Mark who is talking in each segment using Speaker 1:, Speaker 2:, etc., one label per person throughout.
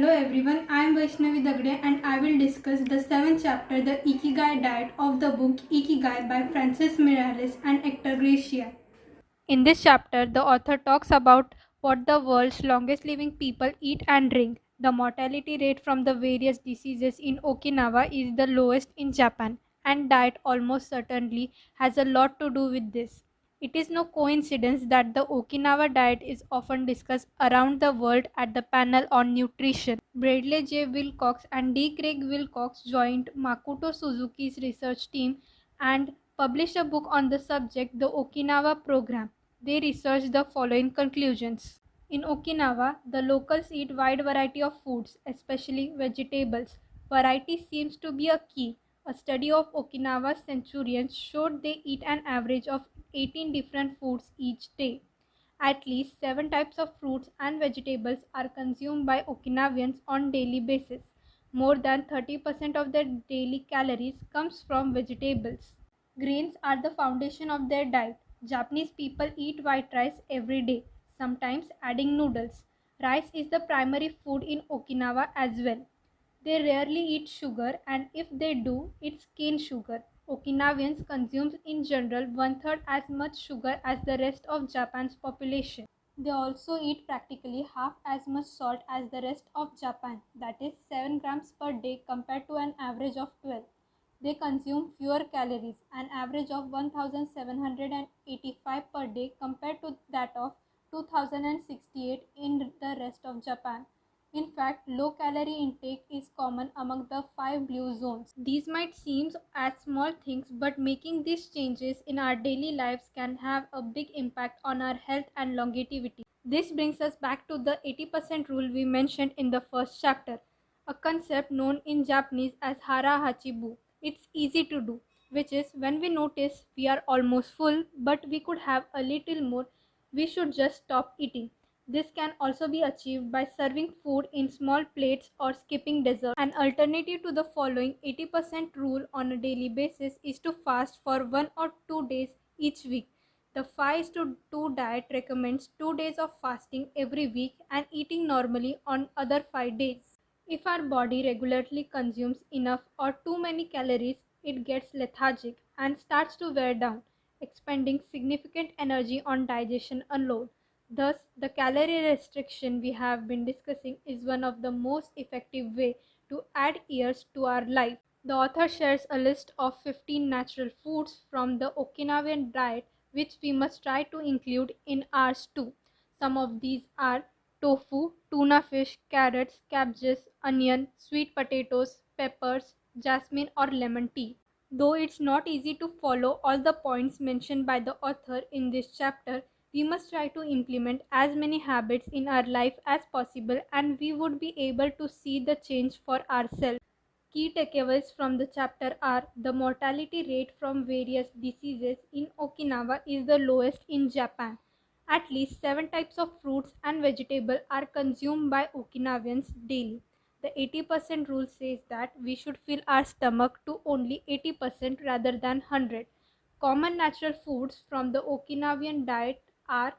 Speaker 1: Hello everyone, I am Vaishnavi Dagde and I will discuss the 7th chapter, the Ikigai Diet of the book Ikigai by Francis Miralles and Hector Gracia. In this chapter, the author talks about what the world's longest living people eat and drink. The mortality rate from the various diseases in Okinawa is the lowest in Japan, and diet almost certainly has a lot to do with this. It is no coincidence that the Okinawa diet is often discussed around the world at the panel on nutrition. Bradley J. Wilcox and D. Craig Wilcox joined Makoto Suzuki's research team and published a book on the subject, The Okinawa Program. They researched the following conclusions. In Okinawa, the locals eat wide variety of foods, especially vegetables. Variety seems to be a key. A study of Okinawa centurions showed they eat an average of 18 different foods each day. At least 7 types of fruits and vegetables are consumed by Okinawans on daily basis. More than 30% of their daily calories comes from vegetables. Grains are the foundation of their diet. Japanese people eat white rice every day, sometimes adding noodles. Rice is the primary food in Okinawa as well. They rarely eat sugar, and if they do, it's cane sugar. Okinawans consume in general one-third as much sugar as the rest of Japan's population. They also eat practically half as much salt as the rest of Japan, that is 7 grams per day compared to an average of 12. They consume fewer calories, an average of 1785 per day compared to that of 2068 in the rest of Japan. In fact, low calorie intake is common among the 5 blue zones. These might seem as small things, but making these changes in our daily lives can have a big impact on our health and longevity. This brings us back to the 80% rule we mentioned in the first chapter, a concept known in Japanese as hara hachibu. It's easy to do, which is when we notice we are almost full but we could have a little more, we should just stop eating. This can also be achieved by serving food in small plates or skipping dessert. An alternative to the following 80% rule on a daily basis is to fast for 1 or 2 days each week. The 5:2 diet recommends 2 days of fasting every week and eating normally on other 5 days. If our body regularly consumes enough or too many calories, it gets lethargic and starts to wear down, expending significant energy on digestion alone. Thus, the calorie restriction we have been discussing is one of the most effective way to add years to our life. The author shares a list of 15 natural foods from the Okinawan diet which we must try to include in ours too. Some of these are tofu, tuna fish, carrots, cabbages, onion, sweet potatoes, peppers, jasmine or lemon tea. Though it's not easy to follow all the points mentioned by the author in this chapter, we must try to implement as many habits in our life as possible and we would be able to see the change for ourselves. Key takeaways from the chapter are the mortality rate from various diseases in Okinawa is the lowest in Japan. At least 7 types of fruits and vegetables are consumed by Okinawans daily. The 80% rule says that we should fill our stomach to only 80% rather than 100. Common natural foods from the Okinawan diet are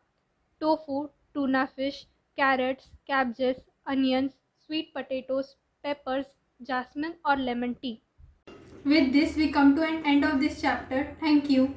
Speaker 1: tofu, tuna fish, carrots, cabbages, onions, sweet potatoes, peppers, jasmine or lemon tea. With this, we come to an end of this chapter. Thank you.